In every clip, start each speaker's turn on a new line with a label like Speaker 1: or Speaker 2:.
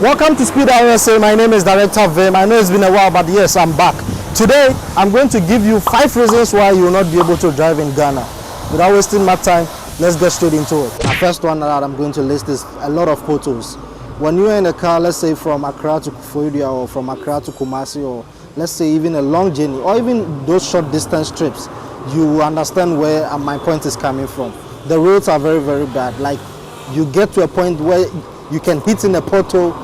Speaker 1: Welcome to Speed USA. My name is Director Vim. I know it's been a while, but yes, I'm back. Today, I'm going to give you 5 reasons why you will not be able to drive in Ghana. Without wasting my time, let's get straight into it. The first one that I'm going to list is a lot of potholes. When you're in a car, let's say from Accra to Kufuor or from Accra to Kumasi, or let's say even a long journey, or even those short distance trips, you will understand where my point is coming from. The roads are very, very bad. Like, you get to a point where you can hit in a pothole,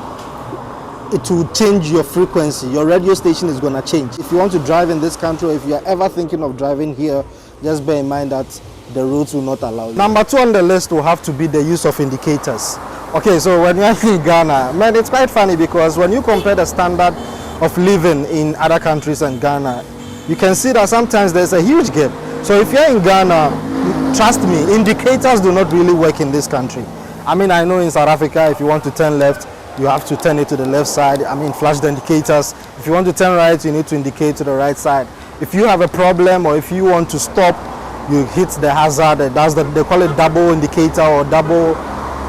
Speaker 1: it will change your frequency. Your radio station is going to change. If you want to drive in this country, or if you are ever thinking of driving here, just bear in mind that the roads will not allow you. Number 2 on the list will have to be the use of indicators. Okay, so when you're in Ghana, man, it's quite funny because when you compare the standard of living in other countries and Ghana, you can see that sometimes there's a huge gap. So if you're in Ghana, trust me, indicators do not really work in this country. I mean, I know in South Africa, if you want to turn left, you have to turn it to the left side. I mean, flash the indicators. If you want to turn right, you need to indicate to the right side. If you have a problem or if you want to stop, you hit the hazard. They call it double indicator or double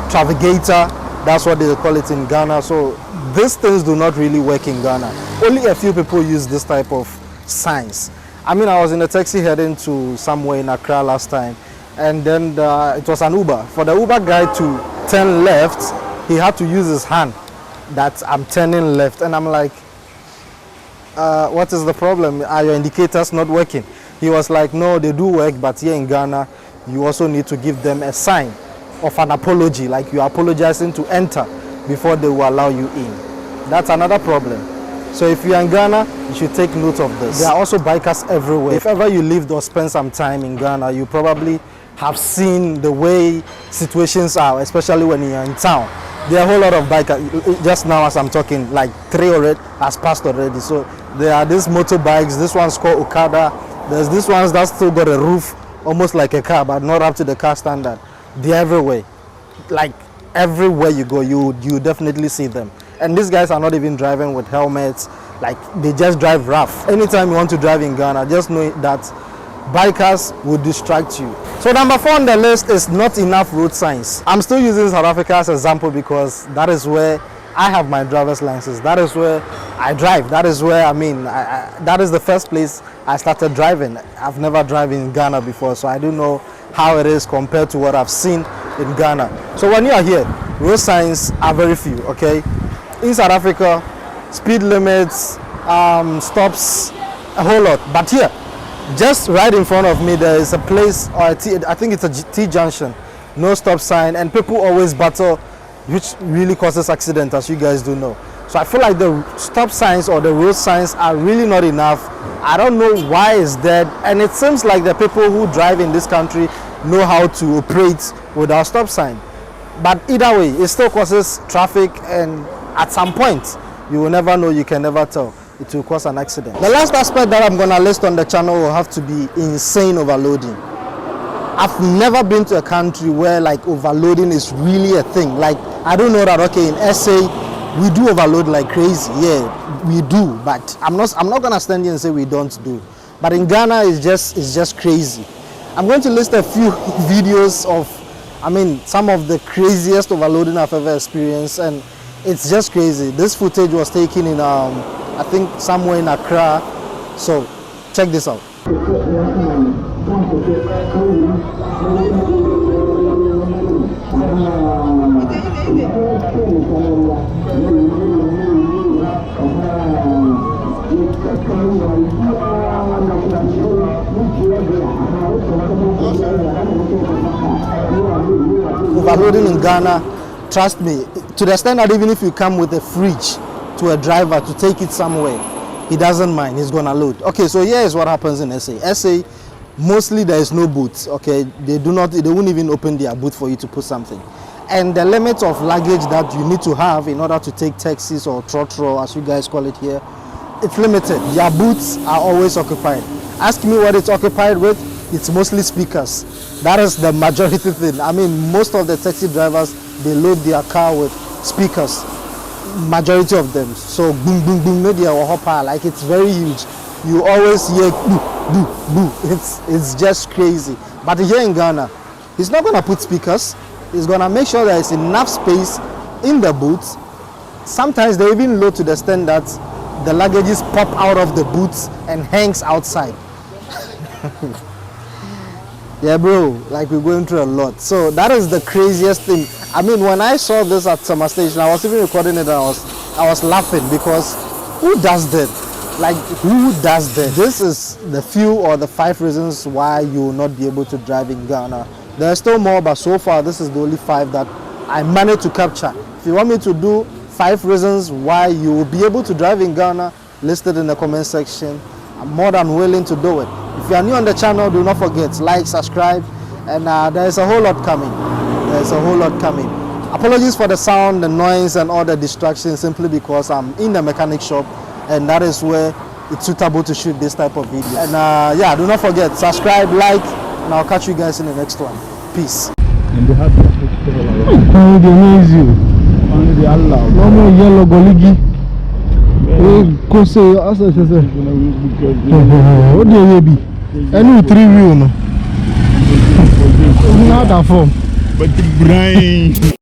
Speaker 1: travigator. That's what they call it in Ghana. So these things do not really work in Ghana. Only a few people use this type of signs. I mean, I was in a taxi heading to somewhere in Accra last time, and then it was an Uber. For the Uber guy to turn left, he had to use his hand that I'm turning left, and I'm like, what is the problem? Are your indicators not working? He was like, no, they do work, but here in Ghana, you also need to give them a sign of an apology, like you are apologizing to enter before they will allow you in. That's another problem. So if you're in Ghana, you should take note of this. There are also bikers everywhere. If ever you lived or spent some time in Ghana, you probably have seen the way situations are, especially when you're in town. There are a whole lot of bikers. Just now as I'm talking, like 3 already has passed already. So there are these motorbikes. This one's called Okada. There's this ones that still got a roof, almost like a car, but not up to the car standard. They're everywhere. Like everywhere you go, you definitely see them. And these guys are not even driving with helmets. Like, they just drive rough. Anytime you want to drive in Ghana, just know that bikers will distract you. So number 4 on the list is not enough road signs. I'm still using South Africa as an example because that is where I have my driver's license. That is where I drive. That is where, that is the first place I started driving. I've never driven in Ghana before, so I don't know how it is compared to what I've seen in Ghana. So when you are here, road signs are very few, okay? In South Africa, speed limits, stops, a whole lot. But here, just right in front of me, there is a place, or I think it's a T-junction, no stop sign, and people always battle, which really causes accidents, as you guys do know. So I feel like the stop signs or the road signs are really not enough. I don't know why it's dead, and it seems like the people who drive in this country know how to operate without stop sign. But either way, it still causes traffic, and at some point, you will never know, you can never tell. It will cause an accident. The last aspect that I'm going to list on the channel will have to be insane overloading. I've never been to a country where like overloading is really a thing. Like, I don't know that, okay, in SA, we do overload like crazy. Yeah, we do, but I'm not going to stand here and say we don't do. But in Ghana, it's just crazy. I'm going to list a few videos of, some of the craziest overloading I've ever experienced, and it's just crazy. This footage was taken in, I think, somewhere in Accra. So, check this out. Overloading in Ghana, trust me, to the extent that even if you come with a fridge to a driver to take it somewhere, he doesn't mind, he's gonna load. Okay, so here is what happens in SA. SA, mostly there is no booth, okay? They won't even open their booth for you to put something. And the limit of luggage that you need to have in order to take taxis or trotro, as you guys call it here, it's limited. Their booths are always occupied. Ask me what it's occupied with, it's mostly speakers. That is the majority thing. Most of the taxi drivers, they load their car with speakers. Majority of them. So boom, boom, boom, media or hopper, like it's very huge. You always hear boo, boo, boo. It's just crazy. But here in Ghana, he's not gonna put speakers. He's gonna make sure there is enough space in the booth sometimes they even load to the extent that the luggages pop out of the boots and hangs outside. Yeah, bro, like we're going through a lot. So that is the craziest thing. I mean, when I saw this at Summer Station, I was even recording it and I was laughing because who does that? Like, who does that? This is the few or the 5 reasons why you will not be able to drive in Ghana. There are still more, but so far this is the only 5 that I managed to capture. If you want me to do 5 reasons why you will be able to drive in Ghana, list it in the comment section. I'm more than willing to do it. If you are new on the channel, do not forget, like, subscribe, and there's a whole lot coming. There's a whole lot coming. Apologies for the sound, the noise, and all the distractions, simply because I'm in the mechanic shop, and that is where it's suitable to shoot this type of video. And yeah, do not forget, subscribe, like, and I'll catch you guys in the next one. Peace.
Speaker 2: And they have the amazing. Only the Allah. No more yellow goligi. Go say, as I say, what do you be? Any 3 wheel, no? Not that form. But the brain.